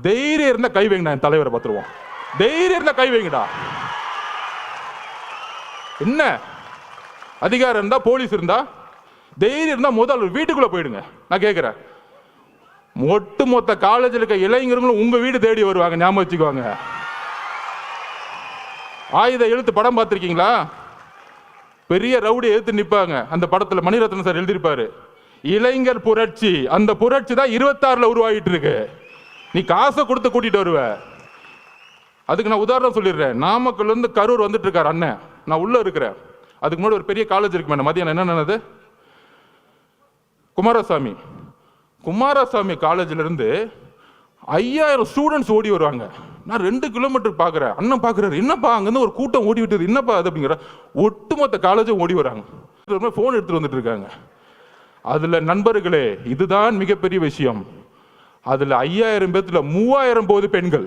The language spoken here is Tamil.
தைரியம் இருந்தா கை வைங்கடா, என் தலைவரை பார்த்துருவோம். தைரியம் இருந்தா கை வைங்கடா. என்ன அதிகாரம் இருந்தா, போலீஸ் இருந்தா, தைரியம் இருந்தா முதல் வீட்டுக்குள்ள போயிடுங்க. நான் கேட்கிறேன், ஒட்டு மொத்த காலேஜில் இருக்க இளைஞர்களும் உங்க வீடு தேடி வருவாங்க, ஞாபகம் வச்சுக்குவாங்க. ஆயுத எழுத்து படம் பார்த்திருக்கீங்களா? பெரிய ரவுடி எழுத்து நிற்பாங்க. அந்த படத்தில் மணிரத்னம் சார் எழுதியிருப்பாரு, இளைஞர் புரட்சி. அந்த புரட்சி தான் 26ல் உருவாகிட்டு இருக்கு. நீ காசை கொடுத்து கூட்டிட்டு வருவ. அதுக்கு நான் உதாரணம் சொல்லிடுறேன். நாமக்கல்ல இருந்து கரூர் வந்துட்டு இருக்காரு அண்ணன், நான் உள்ள இருக்கிறேன். அதுக்கு முன்னாடி ஒரு பெரிய காலேஜ் இருக்கு மேடம், மதியானம் என்ன நடந்தது? குமாரசாமி காலேஜ்ல இருந்து 5000 ஸ்டூடெண்ட்ஸ் ஓடி வருவாங்க. நான் 2 கிலோமீட்டர் பார்க்குறேன். அண்ணன் பார்க்குறாரு, என்னப்பா அங்கேருந்து ஒரு கூட்டம் ஓடி விட்டது, என்னப்பா அது அப்படிங்கிற. ஒட்டுமொத்த காலேஜும் ஓடி வராங்க, ஃபோன் எடுத்துட்டு வந்துட்டு இருக்காங்க. அதுல நண்பர்களே, இதுதான் மிகப்பெரிய விஷயம். அதுல 5000 பேத்துல 3000 போது பெண்கள்.